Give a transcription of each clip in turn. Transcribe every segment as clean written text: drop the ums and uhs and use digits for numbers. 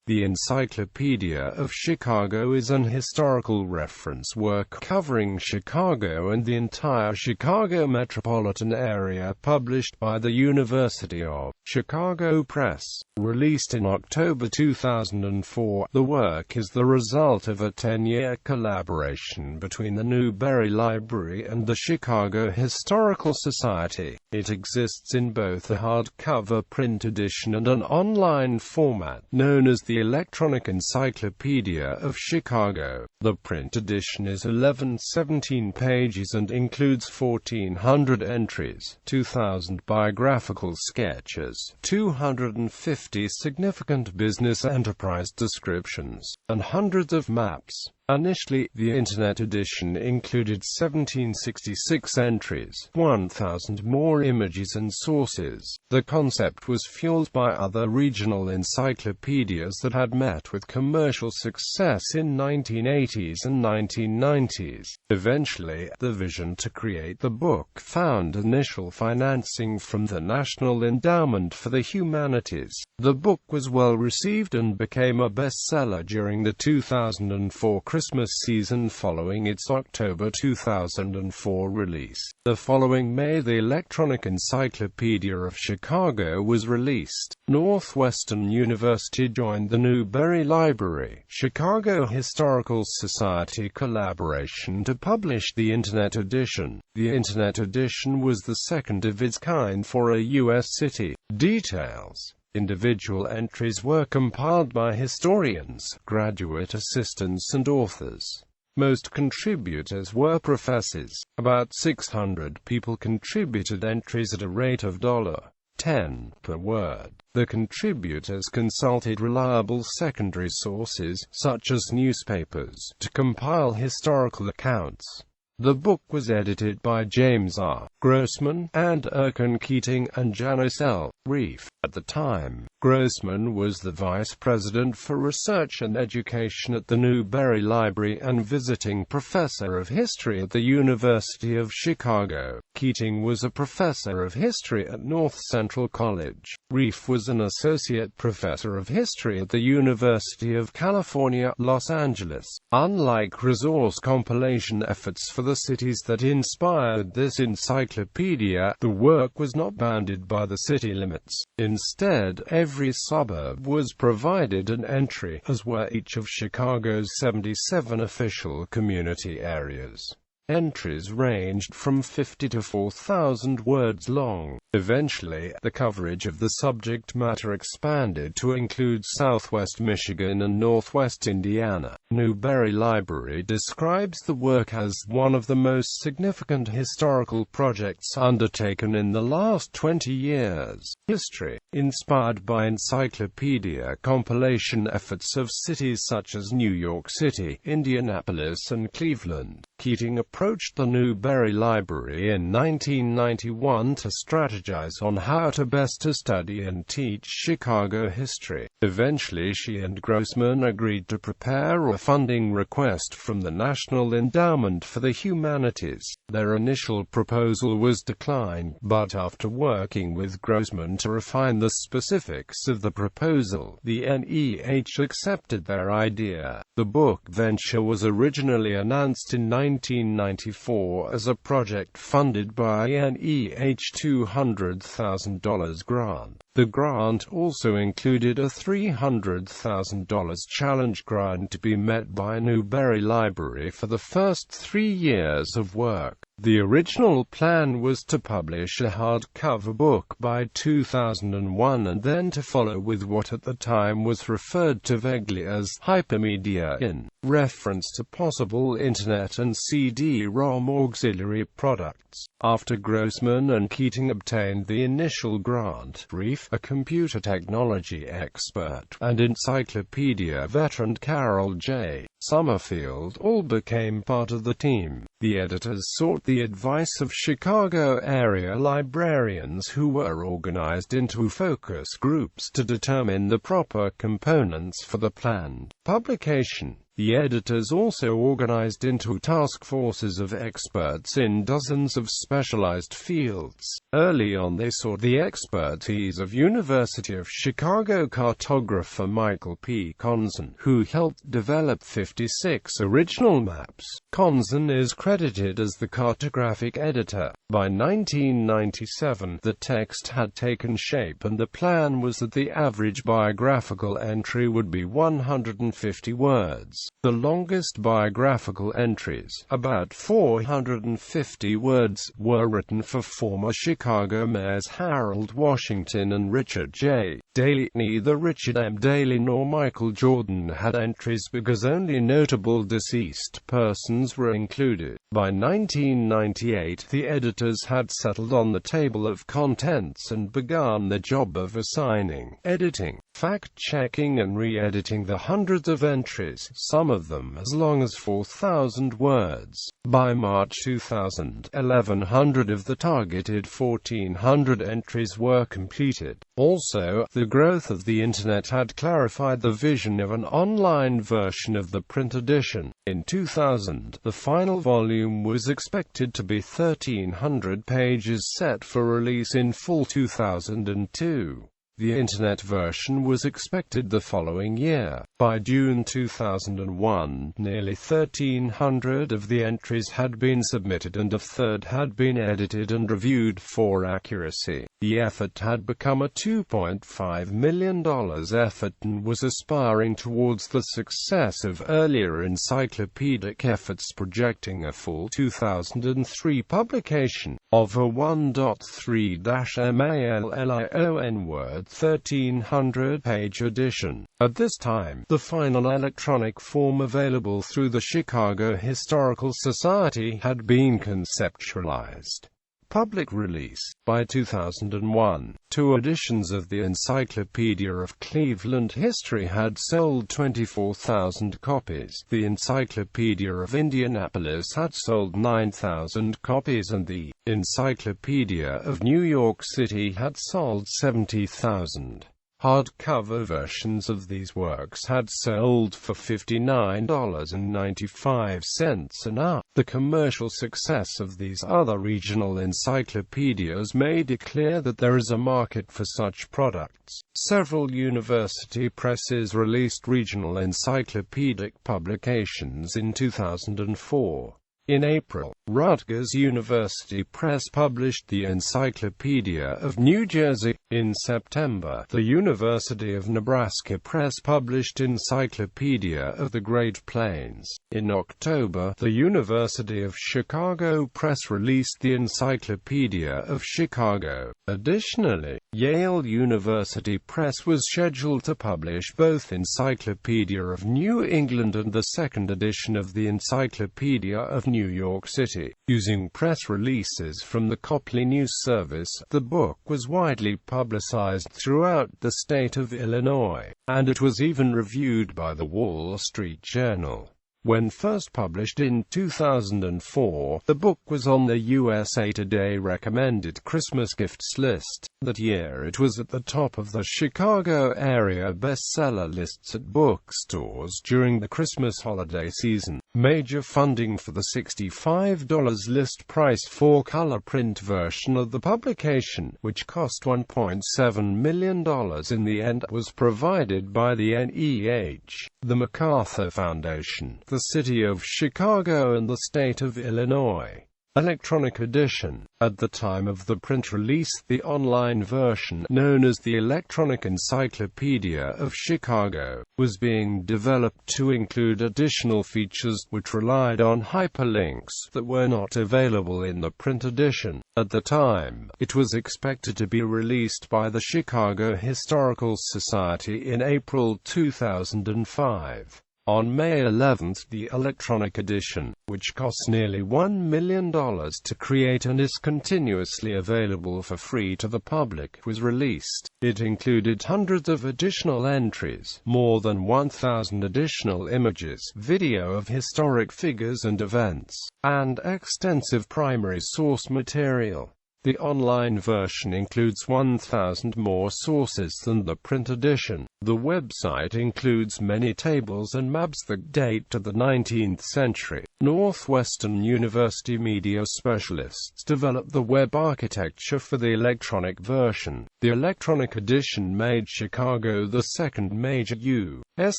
The Encyclopedia of Chicago is an historical reference work covering Chicago and the entire Chicago metropolitan area, published by the University of Chicago Press. Released in October 2004, the work is the result of a 10-year collaboration between the Newberry Library and the Chicago Historical Society. It exists in both a hardcover print edition and an online format, known as the Electronic Encyclopedia of Chicago. The print edition is 1117 pages and includes 1,400 entries, 2,000 biographical sketches, 250 significant business enterprise descriptions, and hundreds of maps. Initially, the Internet edition included 1766 entries, 1,000 more images and sources. The concept was fueled by other regional encyclopedias that had met with commercial success in 1980s and 1990s. Eventually, the vision to create the book found initial financing from the National Endowment for the Humanities. The book was well received and became a bestseller during the 2004 Christmas season following its October 2004 release. The following May, the Electronic Encyclopedia of Chicago was released. Northwestern University joined the Newberry Library, Chicago Historical Society collaboration to publish the Internet edition. The Internet edition was the second of its kind for a U.S. city. Details. Individual entries were compiled by historians, graduate assistants and authors. Most contributors were professors. About 600 people contributed entries at a rate of $10 per word. The contributors consulted reliable secondary sources, such as newspapers, to compile historical accounts. The book was edited by James R. Grossman, and Erkan Keating and Janice L. Reif. At the time, Grossman was the Vice President for Research and Education at the Newberry Library and visiting professor of history at the University of Chicago. Keating was a professor of history at North Central College. Reif was an associate professor of history at the University of California, Los Angeles. Unlike resource compilation efforts for the cities that inspired this encyclopedia, the work was not bounded by the city limits. Instead, every suburb was provided an entry, as were each of Chicago's 77 official community areas. Entries ranged from 50 to 4,000 words long. Eventually, the coverage of the subject matter expanded to include Southwest Michigan and Northwest Indiana. Newberry Library describes the work as one of the most significant historical projects undertaken in the last 20 years. History, inspired by encyclopedia compilation efforts of cities such as New York City, Indianapolis and Cleveland. Keating approached the Newberry Library in 1991 to strategize on how to best study and teach Chicago history. Eventually, she and Grossman agreed to prepare a funding request from the National Endowment for the Humanities. Their initial proposal was declined, but after working with Grossman to refine the specifics of the proposal, the NEH accepted their idea. The book venture was originally announced in 1994 as a project funded by NEH $200,000 grant. The grant also included a $300,000 challenge grant to be met by Newberry Library for the first 3 years of work. The original plan was to publish a hardcover book by 2001 and then to follow with what at the time was referred to vaguely as hypermedia, in reference to possible Internet and CD-ROM auxiliary products. After Grossman and Keating obtained the initial grant, Reif, a computer technology expert, and encyclopedia veteran Carol J. Summerfield all became part of the team. The editors sought the advice of Chicago area librarians who were organized into focus groups to determine the proper components for the planned publication. The editors also organized into task forces of experts in dozens of specialized fields. Early on they sought the expertise of University of Chicago cartographer Michael P. Conzen, who helped develop 56 original maps. Conzen is credited as the cartographic editor. By 1997, the text had taken shape and the plan was that the average biographical entry would be 150 words. The longest biographical entries, about 450 words, were written for former Chicago mayors Harold Washington and Richard J. Daley. Neither Richard M. Daley nor Michael Jordan had entries because only notable deceased persons were included. By 1998, the editors had settled on the table of contents and begun the job of assigning, editing, fact-checking and re-editing the hundreds of entries, some of them as long as 4,000 words. By March 2000, 1,100 of the targeted 1,400 entries were completed. Also, the growth of the Internet had clarified the vision of an online version of the print edition. In 2000, the final volume was expected to be 1,300 pages, set for release in fall 2002. The Internet version was expected the following year. By June 2001, nearly 1,300 of the entries had been submitted and a third had been edited and reviewed for accuracy. The effort had become a $2.5 million effort and was aspiring towards the success of earlier encyclopedic efforts, projecting a full 2003 publication of a 1.3-million word 1,300-page edition. At this time, the final electronic form available through the Chicago Historical Society had been conceptualized. Public release. By 2001, 2 editions of the Encyclopedia of Cleveland History had sold 24,000 copies. The Encyclopedia of Indianapolis had sold 9,000 copies and the Encyclopedia of New York City had sold 70,000. Hardcover versions of these works had sold for $59.95 an hour. The commercial success of these other regional encyclopedias made it clear that there is a market for such products. Several university presses released regional encyclopedic publications in 2004. In April, Rutgers University Press published the Encyclopedia of New Jersey. In September, the University of Nebraska Press published Encyclopedia of the Great Plains. In October, the University of Chicago Press released the Encyclopedia of Chicago. Additionally, Yale University Press was scheduled to publish both Encyclopedia of New England and the second edition of the Encyclopedia of New York City. Using press releases from the Copley News Service, the book was widely publicized throughout the state of Illinois, and it was even reviewed by the Wall Street Journal. When first published in 2004, the book was on the USA Today recommended Christmas gifts list. That year it was at the top of the Chicago area bestseller lists at bookstores during the Christmas holiday season. Major funding for the $65 list price four-color print version of the publication, which cost $1.7 million in the end, was provided by the NEH, the MacArthur Foundation, the City of Chicago and the State of Illinois. Electronic edition. At the time of the print release, the online version, known as the Electronic Encyclopedia of Chicago, was being developed to include additional features, which relied on hyperlinks that were not available in the print edition. At the time, it was expected to be released by the Chicago Historical Society in April 2005. On May 11, the electronic edition, which costs nearly $1 million to create and is continuously available for free to the public, was released. It included hundreds of additional entries, more than 1,000 additional images, video of historic figures and events, and extensive primary source material. The online version includes 1,000 more sources than the print edition. The website includes many tables and maps that date to the 19th century. Northwestern University media specialists developed the web architecture for the electronic version. The electronic edition made Chicago the second major U.S.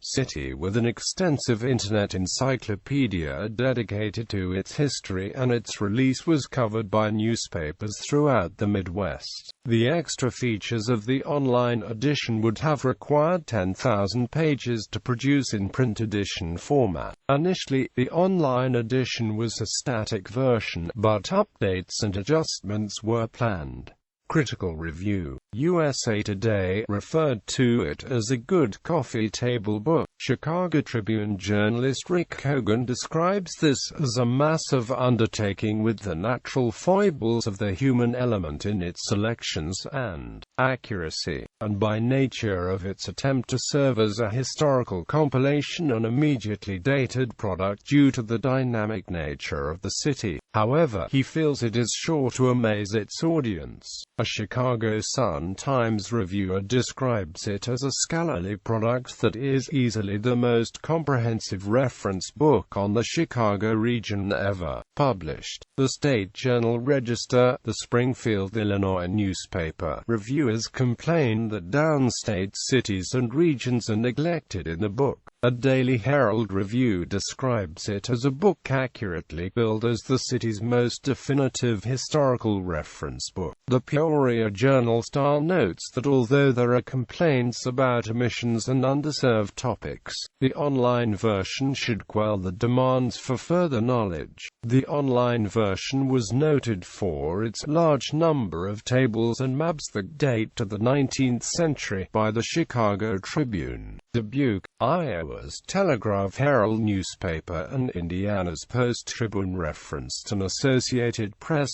city with an extensive Internet encyclopedia dedicated to its history, and its release was covered by newspapers throughout the Midwest. The extra features of the online edition would have required 10,000 pages to produce in print edition format. Initially, the online edition was a static version, but updates and adjustments were planned. Critical review. USA Today referred to it as a good coffee table book. Chicago Tribune journalist Rick Hogan describes this as a massive undertaking with the natural foibles of the human element in its selections and accuracy, and by nature of its attempt to serve as a historical compilation an immediately dated product due to the dynamic nature of the city. However, he feels it is sure to amaze its audience. A Chicago Sun-Times reviewer describes it as a scholarly product that is easily the most comprehensive reference book on the Chicago region ever published. The State Journal-Register, the Springfield, Illinois newspaper, reviewers complain that downstate cities and regions are neglected in the book. A Daily Herald review describes it as a book accurately billed as the city's most definitive historical reference book. The Peoria Journal-Star notes that although there are complaints about omissions and underserved topics, the online version should quell the demands for further knowledge. The online version was noted for its large number of tables and maps that date to the 19th century by the Chicago Tribune, Dubuque, Iowa's Telegraph-Herald newspaper, and Indiana's Post-Tribune referenced an Associated Press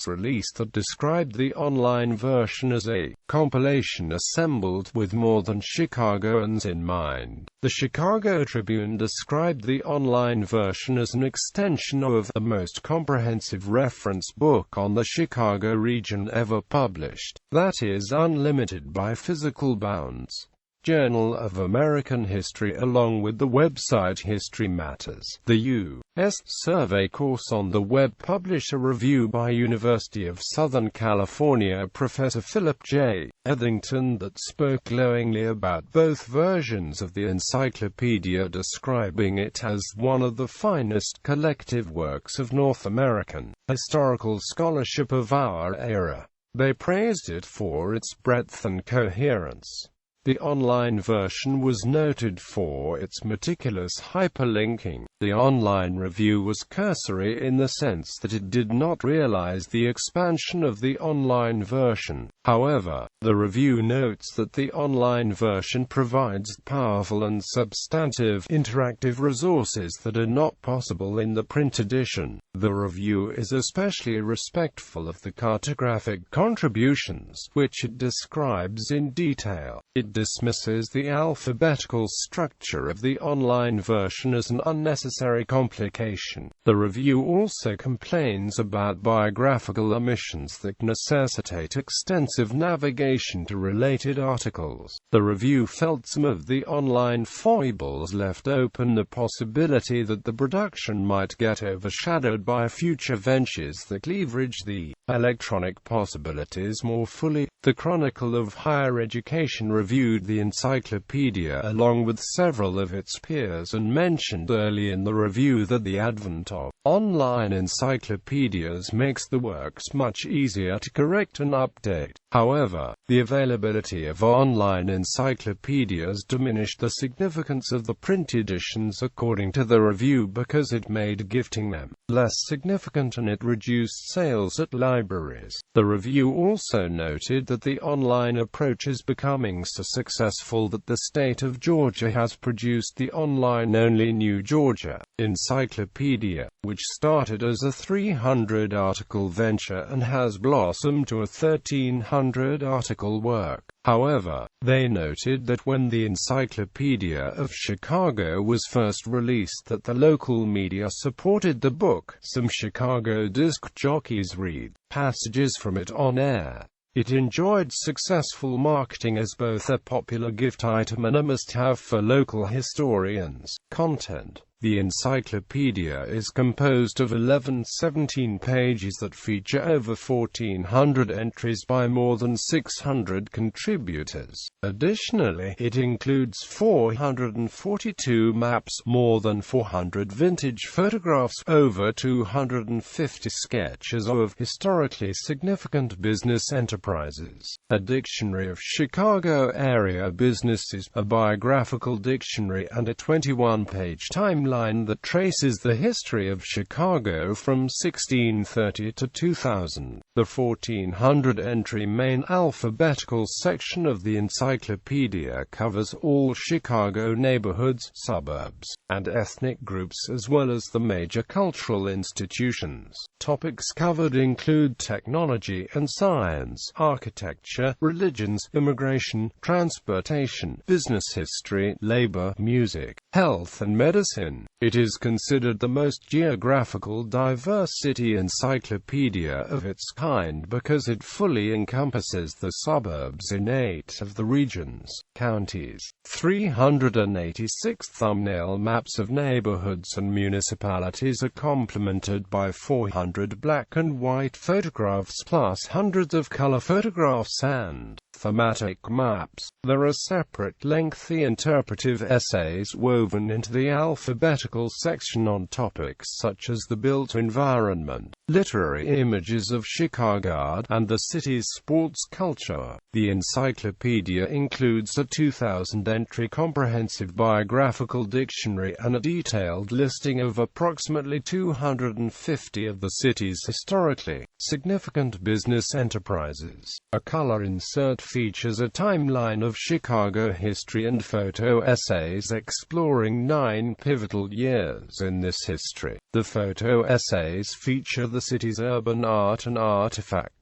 release that described the online version as a compilation assembled with more than Chicagoans in mind. The Chicago Tribune described the online version as an extension of the most comprehensive reference book on the Chicago region ever published, that is, unlimited by physical bounds. Journal of American History along with the website History Matters. The U.S. Survey course on the web published a review by University of Southern California Professor Philip J. Etherington that spoke glowingly about both versions of the encyclopedia, describing it as one of the finest collective works of North American historical scholarship of our era. They praised it for its breadth and coherence. The online version was noted for its meticulous hyperlinking. The online review was cursory in the sense that it did not realize the expansion of the online version. However, the review notes that the online version provides powerful and substantive interactive resources that are not possible in the print edition. The review is especially respectful of the cartographic contributions, which it describes in detail. It dismisses the alphabetical structure of the online version as an unnecessary complication. The review also complains about biographical omissions that necessitate extensive navigation to related articles. The review felt some of the online foibles left open the possibility that the production might get overshadowed by future ventures that leverage the electronic possibilities more fully. The Chronicle of Higher Education reviewed the encyclopedia along with several of its peers and mentioned early in the review that the advent of online encyclopedias makes the works much easier to correct and update. However, the availability of online encyclopedias diminished the significance of the print editions according to the review because it made gifting them less significant and it reduced sales at libraries. The review also noted that the online approach is becoming so successful that the state of Georgia has produced the online-only New Georgia Encyclopedia, which started as a 300-article venture and has blossomed to a 1,300-article work. However, they noted that when the Encyclopedia of Chicago was first released that the local media supported the book. Some Chicago disc jockeys read passages from it on air. It enjoyed successful marketing as both a popular gift item and a must-have for local historians. Content: the encyclopedia is composed of 17 pages that feature over 1,400 entries by more than 600 contributors. Additionally, it includes 442 maps, more than 400 vintage photographs, over 250 sketches of historically significant business enterprises, a dictionary of Chicago area businesses, a biographical dictionary, and a 21-page timeline that traces the history of Chicago from 1630 to 2000. The 1,400-entry main alphabetical section of the encyclopedia covers all Chicago neighborhoods, suburbs, and ethnic groups, as well as the major cultural institutions. Topics covered include technology and science, architecture, religions, immigration, transportation, business history, labor, music, health and medicine. It is considered the most geographical diverse city encyclopedia of its kind because it fully encompasses the suburbs in 8 of the region's counties. 386 thumbnail maps of neighborhoods and municipalities are complemented by 400 black and white photographs plus hundreds of color photographs and thematic maps. There are separate lengthy interpretive essays woven into the alphabetical section on topics such as the built environment, literary images of Chicago, and the city's sports culture. The encyclopedia includes a 2,000-entry comprehensive biographical dictionary and a detailed listing of approximately 250 of the city's historically significant business enterprises. A color insert features a timeline of Chicago history and photo essays exploring 9 pivotal years in this history. The photo essays feature the city's urban art and artifacts,